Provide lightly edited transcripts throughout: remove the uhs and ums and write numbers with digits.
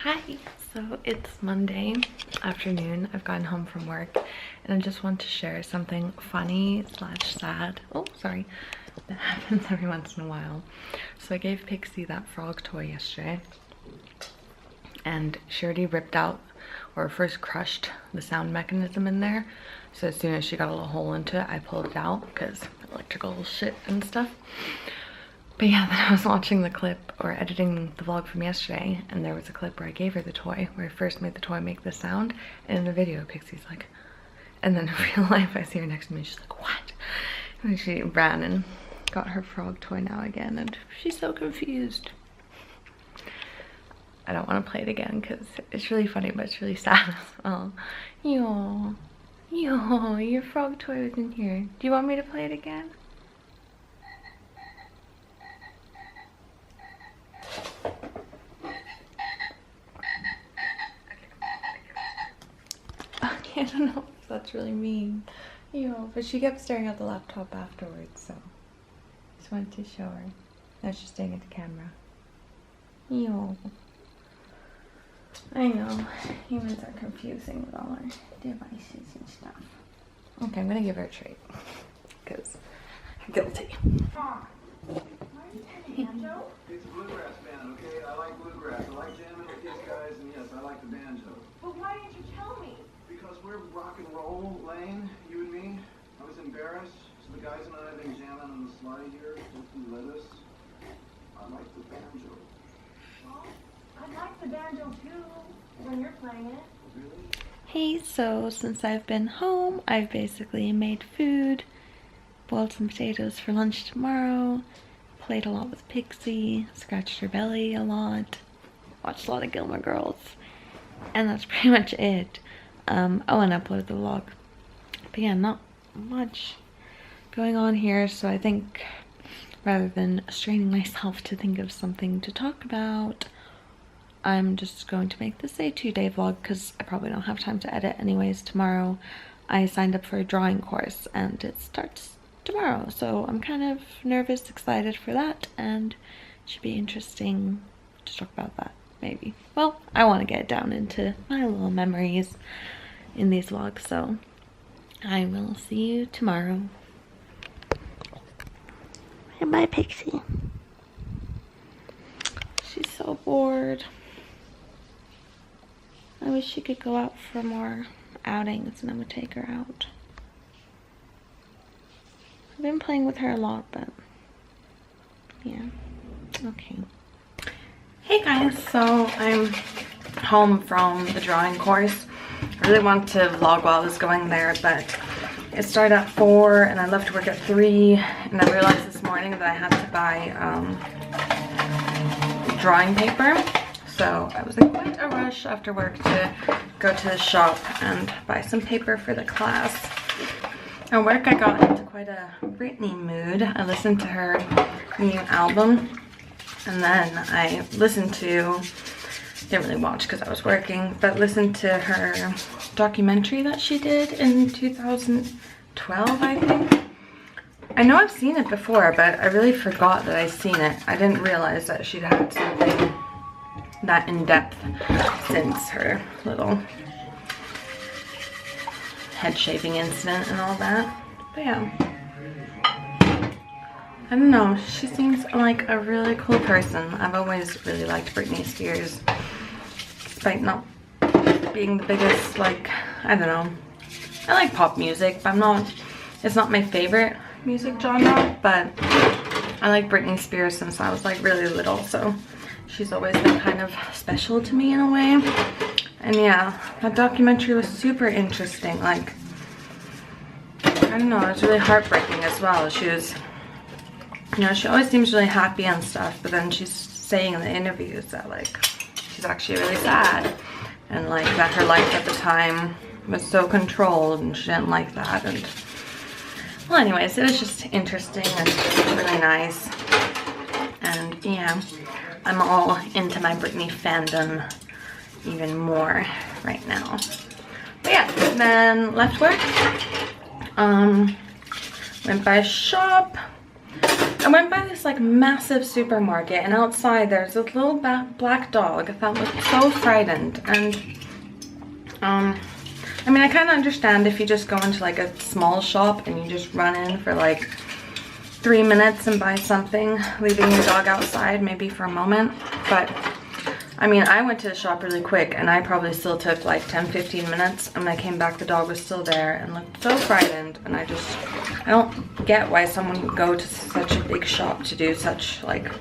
Hi, so it's Monday afternoon. I've gotten home from work and I just want to share something funny slash sad. Oh, sorry. That happens every once in a while. So I gave Pixie that frog toy yesterday and she already ripped out or first crushed the sound mechanism in there. So as soon as she got a little hole into it, I pulled it out because electrical shit and stuff. But yeah, then I was watching the clip or editing the vlog from yesterday and there was a clip where I gave her the toy, where I first made the toy make the sound, and in the video Pixie's like, and then in real life I see her next to me, she's like, what? And she ran and got her frog toy now again and she's so confused. I don't want to play it again because it's really funny, but it's really sad as well. Yo, your frog toy was in here. Do you want me to play it again? I don't know if that's really mean. But she kept staring at the laptop afterwards, so just wanted to show her. Now she's staring at the camera. I know, humans are confusing with all our devices and stuff. Okay, I'm gonna give her a treat, because I'm guilty. It's a bluegrass band, okay? I like bluegrass. I like jamming with these guys, and yes, I like the banjo. But why didn't you tell me? Because we're rock and roll, Lane, you and me. I was embarrassed, so the guys and I have been jamming on the slide here. Hopefully let us. I like the banjo. Well, I like the banjo too, when you're playing it. Really? Hey, so since I've been home, I've basically made food, boiled some potatoes for lunch tomorrow, played a lot with Pixie, scratched her belly a lot, watched a lot of Gilmore Girls, and that's pretty much it. Oh, and upload the vlog. But yeah, not much going on here, so I think rather than straining myself to think of something to talk about, I'm just going to make this a 2-day vlog because I probably don't have time to edit anyways. Tomorrow I signed up for a drawing course and it starts tomorrow, so I'm kind of nervous, excited for that, and it should be interesting to talk about that, maybe. Well, I want to get down into my little memories in these vlogs, so I will see you tomorrow. Bye, Pixie. She's so bored. I wish she could go out for more outings and I would take her out. I've been playing with her a lot, but yeah, okay. Hey guys, so I'm home from the drawing course. I really wanted to vlog while I was going there, but it started at 4 and I left work at 3, and I realized this morning that I had to buy drawing paper. So I was in quite a rush after work to go to the shop and buy some paper for the class. At work I got into quite a Britney mood. I listened to her new album, and then I listened to, didn't really watch because I was working, but listened to her documentary that she did in 2012, I think. I know I've seen it before, but I really forgot that I'd seen it. I didn't realize that she'd had something that in-depth since her little head shaving incident and all that. But yeah, I don't know, she seems like a really cool person. I've always really liked Britney Spears, despite not being the biggest, like, I don't know, I like pop music, but it's not my favorite music genre, but I like Britney Spears since I was like really little, so she's always been kind of special to me in a way. And yeah, that documentary was super interesting. Like, I don't know, it was really heartbreaking as well. She was, you know, she always seems really happy and stuff, but then she's saying in the interviews that like she's actually really sad, and like that her life at the time was so controlled and she didn't like that. And well, anyways, it was just interesting and really nice. And yeah, I'm all into my Britney fandom even more right now. But yeah, then left work, went by a shop, I went by this like massive supermarket, and outside there's a little black dog that looked so frightened. And I mean, I kind of understand if you just go into like a small shop and you just run in for like 3 minutes and buy something, leaving your dog outside maybe for a moment. But I mean, I went to the shop really quick, and I probably still took like 10-15 minutes, and when I came back the dog was still there and looked so frightened. And I don't get why someone would go to such a big shop to do such like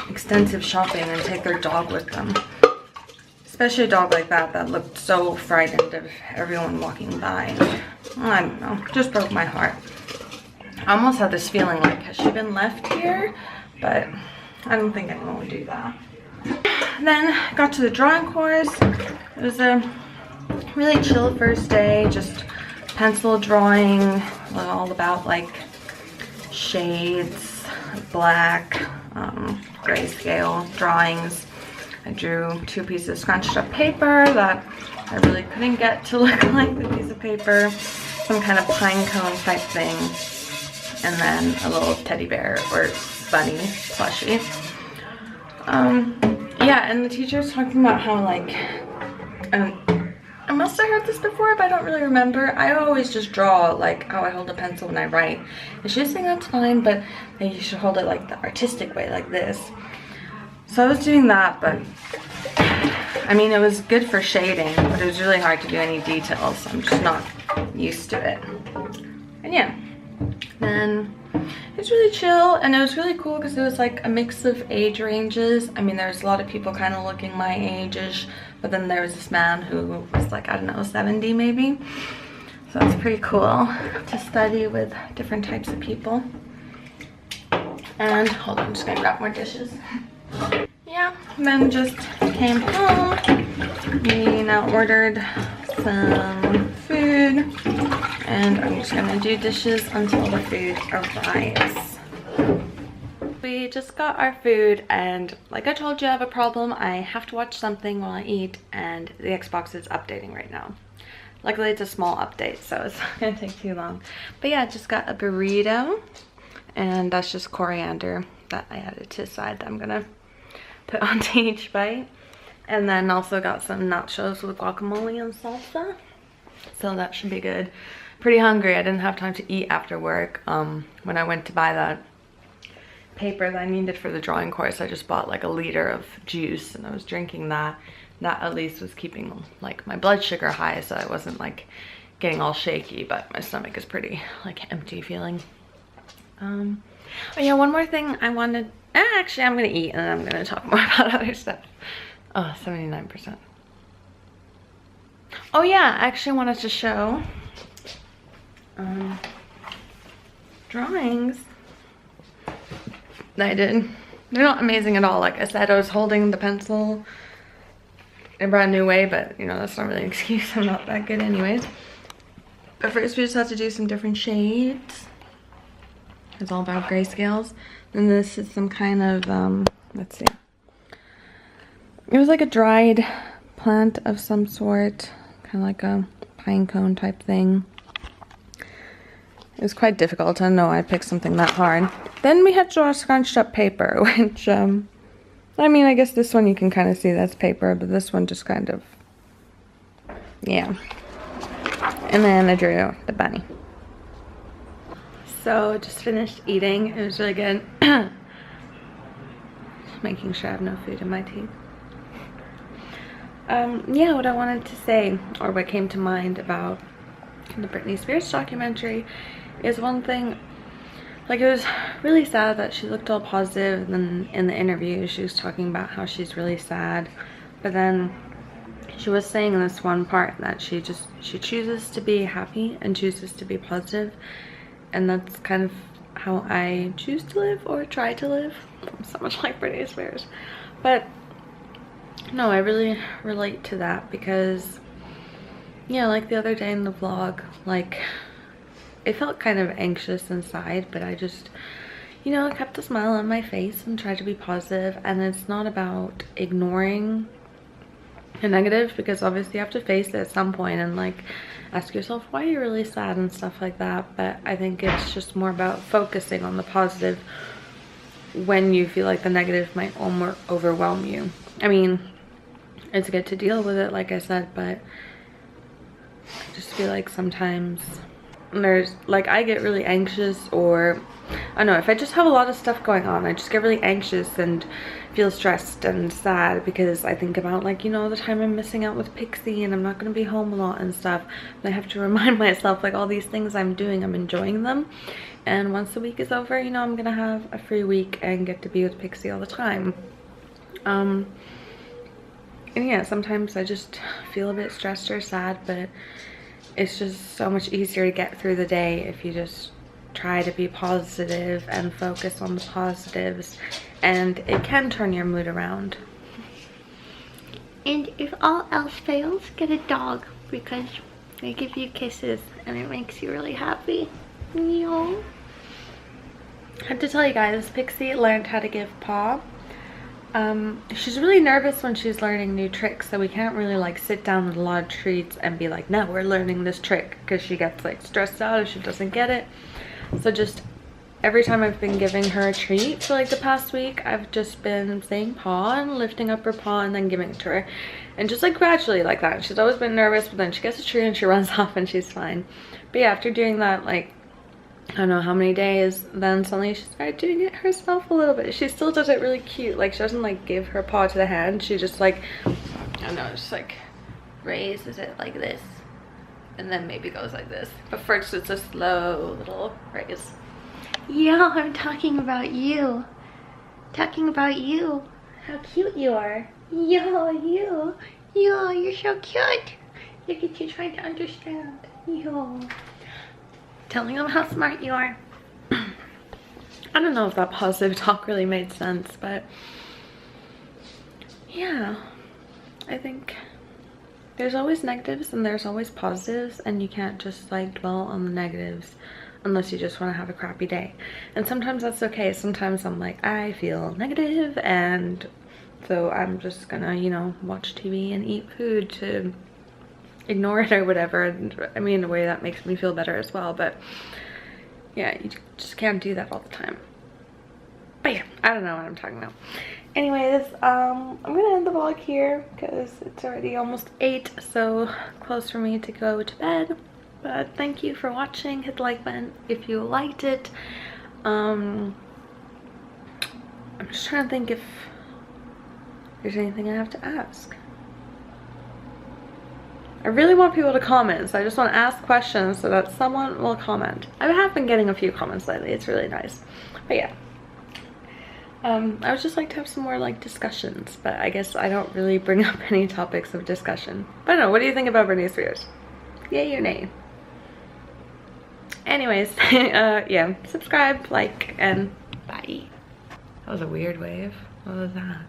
extensive shopping and take their dog with them, especially a dog like that looked so frightened of everyone walking by. I don't know, just broke my heart. I almost had this feeling like, has she been left here? But I don't think anyone would do that. Then got to the drawing course. It was a really chill first day, just pencil drawing, all about like shades, black, grayscale drawings. I drew 2 pieces of scrunched up paper that I really couldn't get to look like the piece of paper, some kind of pine cone type thing, and then a little teddy bear or bunny plushie. Yeah, and the teacher was talking about how like, I must have heard this before, but I don't really remember. I always just draw like how I hold a pencil when I write. And she was saying that's fine, but you should hold it like the artistic way, like this. So I was doing that, but I mean, it was good for shading, but it was really hard to do any details. I'm just not used to it. And yeah, then it was really chill, and it was really cool because it was like a mix of age ranges. I mean, there's a lot of people kind of looking my age-ish, but then there was this man who was like, I don't know, 70 maybe. So it's pretty cool to study with different types of people. And hold on, I'm just gonna grab more dishes. Yeah, then just came home. We now ordered some food, and I'm just gonna do dishes until the food arrives. We just got our food, and like I told you, I have a problem. I have to watch something while I eat, and the Xbox is updating right now. Luckily it's a small update, so it's not gonna take too long. But yeah, I just got a burrito, and that's just coriander that I added to the side that I'm gonna put onto each bite. And then also got some nachos with guacamole and salsa, so that should be good. Pretty hungry. I didn't have time to eat after work. When I went to buy that paper that I needed for the drawing course, I just bought like a liter of juice, and I was drinking that. That at least was keeping like my blood sugar high, so I wasn't like getting all shaky, but my stomach is pretty like empty feeling. Oh yeah, one more thing I wanted, actually I'm gonna eat and then I'm gonna talk more about other stuff. Oh, 79%. Oh yeah, I actually wanted to show drawings that I did. They're not amazing at all. Like I said, I was holding the pencil in a brand new way, but you know, that's not really an excuse. I'm not that good anyways. But first we just have to do some different shades. It's all about grayscales. Then this is some kind of, let's see. It was like a dried plant of some sort, kind of like a pine cone type thing. It was quite difficult. I don't know, I picked something that hard. Then we had to draw scrunched up paper, which, I mean, I guess this one you can kind of see that's paper, but this one just kind of, yeah. And then I drew the bunny. So just finished eating. It was really good. Just making sure I have no food in my teeth. Yeah, what I wanted to say, or what came to mind about the Britney Spears documentary, is one thing, like it was really sad that she looked all positive, and then in the interview she was talking about how she's really sad, but then she was saying in this one part that she chooses to be happy and chooses to be positive, and that's kind of how I choose to live, or try to live. I'm so much like Britney Spears, but no, I really relate to that, because yeah, like the other day in the vlog, like it felt kind of anxious inside, but I just, you know, kept a smile on my face and tried to be positive. And it's not about ignoring the negative, because obviously you have to face it at some point, and like ask yourself why you're really sad and stuff like that. But I think it's just more about focusing on the positive when you feel like the negative might almost overwhelm you. I mean, it's good to deal with it, like I said, but I just feel like sometimes there's like, I get really anxious, or I don't know, if I just have a lot of stuff going on, I just get really anxious and feel stressed and sad because I think about, like, you know, the time I'm missing out with Pixie and I'm not going to be home a lot and stuff. And I have to remind myself, like, all these things I'm doing, I'm enjoying them, and once the week is over, you know, I'm gonna have a free week and get to be with Pixie all the time. And yeah, sometimes I just feel a bit stressed or sad, but it's just so much easier to get through the day if you just try to be positive and focus on the positives, and it can turn your mood around. And if all else fails, get a dog, because they give you kisses and it makes you really happy. Meow. I have to tell you guys, Pixie learned how to give paw. She's really nervous when she's learning new tricks, so we can't really like sit down with a lot of treats and be like, no, we're learning this trick, because she gets like stressed out if she doesn't get it. So just every time I've been giving her a treat for like the past week, I've just been saying paw and lifting up her paw and then giving it to her, and just like gradually like that. She's always been nervous, but then she gets a treat and she runs off and she's fine. But yeah, after doing that, like, I don't know how many days, then suddenly she started doing it herself a little bit. She still does it really cute. Like, she doesn't like give her paw to the hand. She just like, I don't know, just like raises it like this, and then maybe goes like this. But first it's a slow little raise. Yeah, I'm talking about you. Talking about you. How cute you are. Yeah, you. Yeah, you're so cute. Look at you trying to understand. Yeah. Telling them how smart you are. I don't know if that positive talk really made sense, but yeah, I think there's always negatives and there's always positives, and you can't just like dwell on the negatives unless you just want to have a crappy day. And sometimes that's okay. Sometimes I'm like, I feel negative, and so I'm just gonna, you know, watch TV and eat food to ignore it or whatever. And I mean, in a way that makes me feel better as well, but yeah, you just can't do that all the time. But yeah, I don't know what I'm talking about. Anyways, I'm gonna end the vlog here because it's already almost 8, so close for me to go to bed. But thank you for watching. Hit the like button if you liked it. I'm just trying to think if there's anything I have to ask. I really want people to comment, so I just want to ask questions so that someone will comment. I have been getting a few comments lately. It's really nice. But yeah. I would just like to have some more like discussions, but I guess I don't really bring up any topics of discussion. But I don't know, what do you think about Britney Spears? Yay or nay? Anyways, yeah, subscribe, like, and bye. That was a weird wave. What was that?